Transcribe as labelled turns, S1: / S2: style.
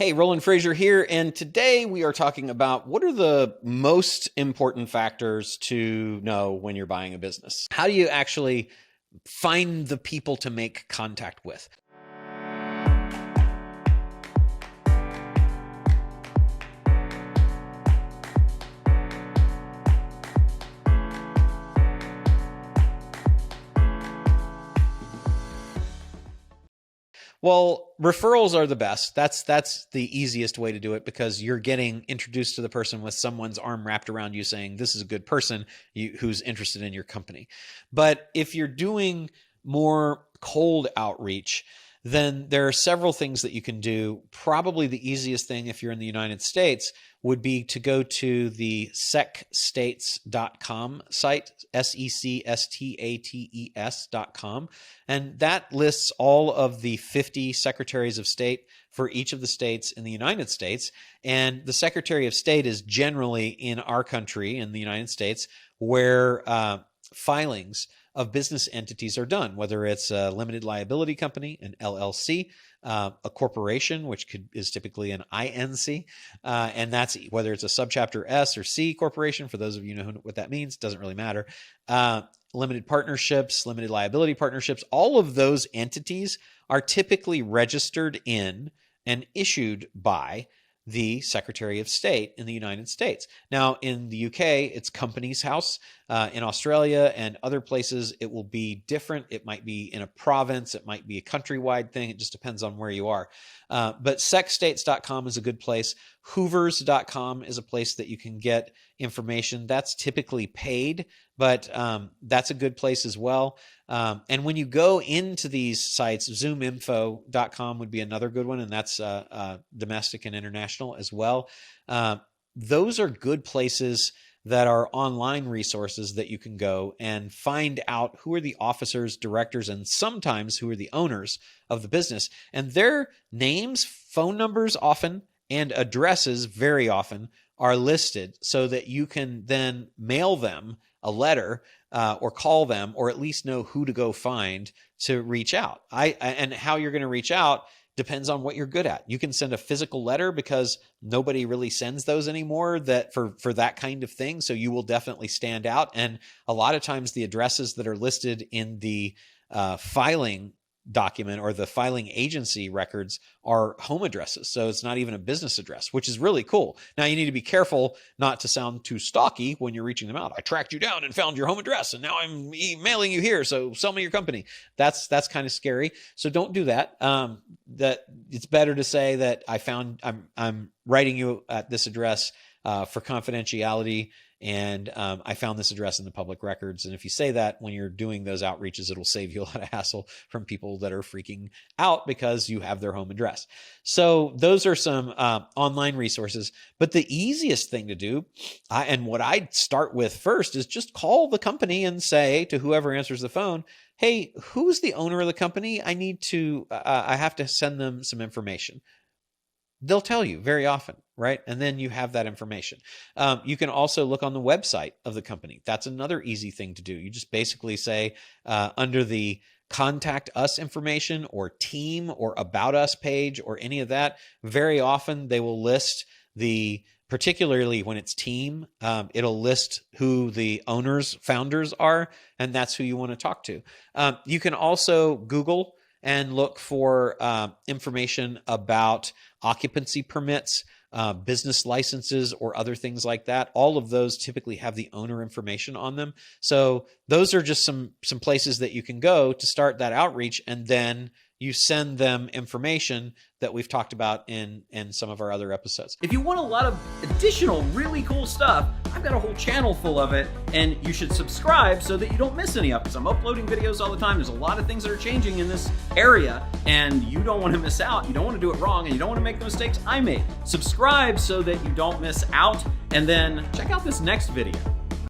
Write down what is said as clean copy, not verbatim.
S1: Hey, Roland Frasier here, and today we are talking about what are the most important factors to know when you're buying a business. How do you actually find the people to make contact with? Well, referrals are the best. That's the easiest way to do it because you're getting introduced to the person with someone's arm wrapped around you saying, this is a good person who's interested in your company. But if you're doing more cold outreach, then there are several things that you can do. Probably the easiest thing if you're in the United States would be to go to the secstates.com site, secstates.com. And that lists all of the 50 secretaries of state for each of the states in the United States. And the Secretary of State is generally in our country, in the United States, where filings of business entities are done, whether it's a limited liability company, an LLC, a corporation, which is typically an INC, and that's whether it's a subchapter S or C corporation. For those of you who know what that means, doesn't really matter. Limited partnerships, limited liability partnerships, all of those entities are typically registered in and issued by the Secretary of State in the United States. Now, in the UK, it's Companies House. In Australia and other places, it will be different. It might be in a province. It might be a countrywide thing. It just depends on where you are. But secstates.com is a good place. Hoovers.com is a place that you can get information. That's typically paid, but that's a good place as well. And when you go into these sites, zoominfo.com would be another good one, and that's domestic and international as well. Those are good places that are online resources that you can go and find out who are the officers, directors, and sometimes who are the owners of the business. And their names, phone numbers often, and addresses very often are listed so that you can then mail them a letter or call them, or at least know who to go find to reach out. And how you're going to reach out depends on what you're good at. You can send a physical letter because nobody really sends those anymore that for that kind of thing. So you will definitely stand out. And a lot of times the addresses that are listed in the filing document or the filing agency records are home addresses. So it's not even a business address, which is really cool. Now you need to be careful not to sound too stalky when you're reaching them out. I tracked you down and found your home address and now I'm emailing you here. So sell me your company. That's kind of scary. So don't do that. That it's better to say that I'm writing you at this address for confidentiality. And I found this address in the public records. And if you say that when you're doing those outreaches, it'll save you a lot of hassle from people that are freaking out because you have their home address. So those are some online resources. But the easiest thing to do, and what I'd start with first, is just call the company and say to whoever answers the phone, hey, who's the owner of the company? I have to send them some information. They'll tell you very often, right? And then you have that information. You can also look on the website of the company. That's another easy thing to do. You just basically say under the contact us information or team or about us page or any of that, very often they will list particularly when it's team, it'll list who the founders are, and that's who you want to talk to. You can also Google and look for information about occupancy permits, business licenses, or other things like that. All of those typically have the owner information on them. So those are just some places that you can go to start that outreach, and then you send them information that we've talked about in some of our other episodes.
S2: If you want a lot of additional really cool stuff, I've got a whole channel full of it, and you should subscribe so that you don't miss any of it, because I'm uploading videos all the time. There's a lot of things that are changing in this area, and you don't want to miss out. You don't want to do it wrong, and you don't want to make the mistakes I made. Subscribe so that you don't miss out, and then check out this next video.